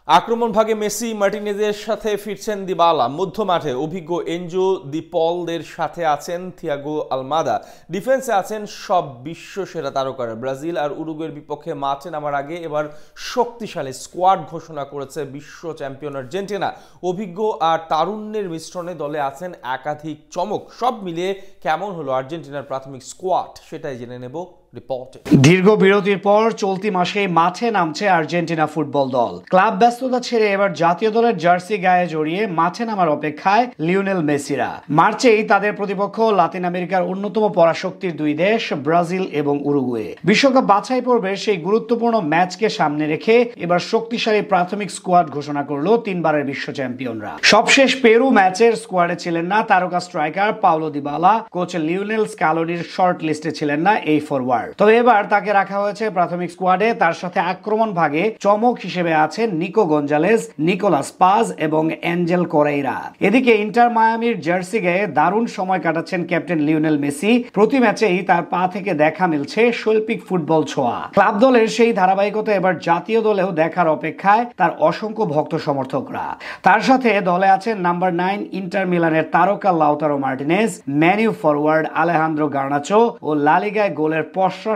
আক্রমণ ভাগে মেসি মার্টিনেজের সাথে ফিরছেন দিবালা, মধ্য মাঠে অভিজ্ঞ এনজো দি পলদের সাথে আছেন থিয়াগো আলমাদা, ডিফেন্সে আছেন সব বিশ্ব সেরা তারকারা। ব্রাজিল আর উরুগুয়ের বিপক্ষে মাঠে নামার আগে এবার শক্তিশালী স্কোয়াড ঘোষণা করেছে বিশ্ব চ্যাম্পিয়ন আর্জেন্টিনা। অভিজ্ঞ আর তারুণ্যের মিশ্রণে দলে আছেন একাধিক চমক। সব মিলিয়ে কেমন হলো আর্জেন্টিনার প্রাথমিক স্কোয়াড, সেটাই জেনে নেব রিপোর্টে। দীর্ঘ বিরতির পর চলতি মাসে মাঠে নামছে আর্জেন্টিনা ফুটবল দল। ক্লাব ব্যস্ততা ছেড়ে এবার জাতীয় দলের জার্সি গায়ে জড়িয়ে মাঠে নামার অপেক্ষায় লিওনেল মেসিরা। মার্চেই তাদের প্রতিপক্ষ লাতিন আমেরিকার অন্যতম পরাশক্তির দুই দেশ ব্রাজিল এবং উরুগুয়ে। বিশ্বকাপ বাছাই পর্বের সেই গুরুত্বপূর্ণ ম্যাচকে সামনে রেখে এবার শক্তিশালী প্রাথমিক স্কোয়াড ঘোষণা করলো তিনবারের বিশ্ব চ্যাম্পিয়নরা। সবশেষ পেরু ম্যাচের স্কোয়াডে ছিলেন না তারকা striker Paulo Dybala, coach Lionel স্ক্যালোনির শর্ট লিস্টে ছিলেন না এই ফরওয়ার্ড। তবে এবার তাকে রাখা হয়েছে প্রাথমিক স্কোয়াডে। তার সাথে আক্রমণ ভাগে চমক হিসেবে আছেন নিকো গঞ্জালেস, নিকোলাস পাজ এবং অ্যাঞ্জেল কোরেইরা। এদিকে ইন্টার মায়ামির জার্সি গায়ে দারুণ সময় কাটাচ্ছেন ক্যাপ্টেন লিওনেল মেসি। প্রতি ম্যাচেই তার পা থেকে দেখা মিলছে শৈল্পিক ফুটবল ছোঁয়া। ক্লাব দলের সেই ধারাবাহিকতা এবার জাতীয় দলেও দেখার অপেক্ষায় তার অসংখ্য ভক্ত সমর্থকরা। তার সাথে দলে আছেন নাম্বার 9 ইন্টার মিলানের তারকা Lautaro Martinez, Man U forward Alejandro Garnacho ও লা লিগায় গোলের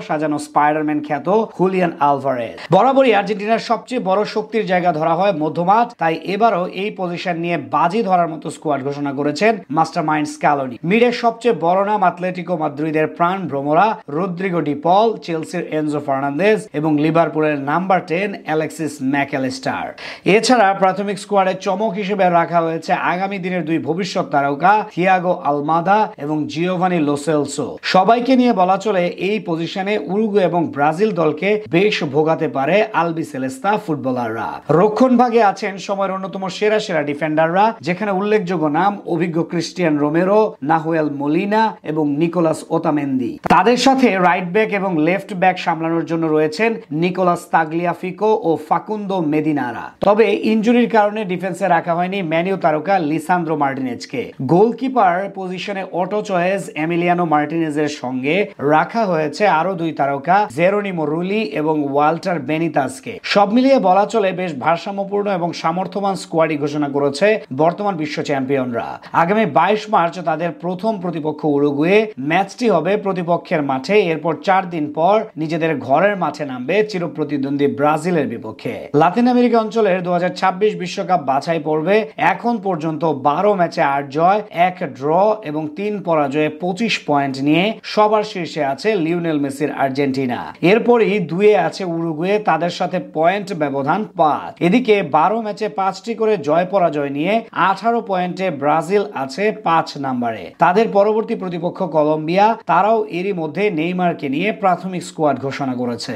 সাজানো স্পাইডারম্যান খ্যাত হুলিয়ান আলভারেজ। বরাবরই আর্জেন্টিনার সবচেয়ে বড় শক্তির জায়গা ধরা হয় মধ্যমাঠ, তাই এবারও এই পজিশন নিয়ে বাজি ধরার মতো স্কোয়াড ঘোষণা করেছেন মাস্টারমাইন্ড স্ক্যালোনি। মিডের সবচেয়ে বড় নাম আতলেটিকো মাদ্রিদের প্রাণ ভ্রমরা রদ্রিগো ডি পল, চেলসির এনজো ফার্নান্দেজ এবং লিভারপুলের নাম্বার 10 অ্যালেক্সিস ম্যাকঅ্যালিস্টার। এছাড়া প্রাথমিক স্কোয়াডে চমক হিসেবে রাখা হয়েছে আগামী দিনের দুই ভবিষ্যৎ তারকা থিয়াগো আলমাদা এবং জিওভানি লো সেলসো। সবাইকে নিয়ে বলা চলে এই পজিশনে উরুগুয়ে এবং ব্রাজিল দলকে বেশ ভোগাতে পারে আলবিসেলেস্তা ফুটবলাররা। রক্ষণ ভাগে আছেন সময়ের অন্যতম সেরা সেরা ডিফেন্ডাররা, যেখানে উল্লেখযোগ্য নাম অভিজ্ঞ ক্রিস্টিয়ান রোমেরো, নাহুয়েল মোলিনা এবং নিকোলাস ওতামেন্দি। তাদের সাথে রাইট ব্যাক এবং লেফট ব্যাক সামলানোর জন্য রয়েছেন নিকোলাস তাগলিয়াফিকো ও ফাকুন্দো মেদিনারা। তবে ইনজুরির কারণে ডিফেন্সে রাখা হয়নি ম্যানিউ তারকা লিসান্দ্রো মার্টিনেজকে। গোলকিপার পজিশনে অটো চয়েস এমিলিয়ানো মার্টিনেজের সঙ্গে রাখা হয়েছে আরো দুই তারকা জেরোনিমো রুলি এবং ওয়াল্টার বেনিতাসকে। সব মিলিয়ে বলা চলে বেশ ভারসাম্যপূর্ণ এবং সামর্থ্যবান স্কোয়াডই ঘোষণা করেছে বর্তমান বিশ্ব চ্যাম্পিয়নরা। আগামী 22 মার্চ তাদের প্রথম প্রতিপক্ষ উরুগুয়ে। ম্যাচটি হবে প্রতিপক্ষের মাঠে। এরপর 4 দিন পর নিজেদের ঘরের মাঠে নামবে চিরপ্রতিদ্বন্দ্বী ব্রাজিলের বিপক্ষে। লাতিন আমেরিকা অঞ্চলের 2026 বিশ্বকাপ বাছাই পর্বে এখন পর্যন্ত 12 ম্যাচে 8 জয়, 1 ড্র এবং 3 পরাজয়ে 25 পয়েন্ট নিয়ে সবার শীর্ষে আছে লিওনেল মেসির আর্জেন্টিনা। এরপরই 2-এ আছে উরুগুয়ে, তাদের সাথে পয়েন্ট ব্যবধান 5। এদিকে 12 ম্যাচে 5টি করে জয় পরাজয় নিয়ে 18 পয়েন্টে ব্রাজিল আছে 5 নম্বরে। তাদের পরবর্তী প্রতিপক্ষ কলম্বিয়া, তারাও এরই মধ্যে নেইমারকে নিয়ে প্রাথমিক স্কোয়াড ঘোষণা করেছে।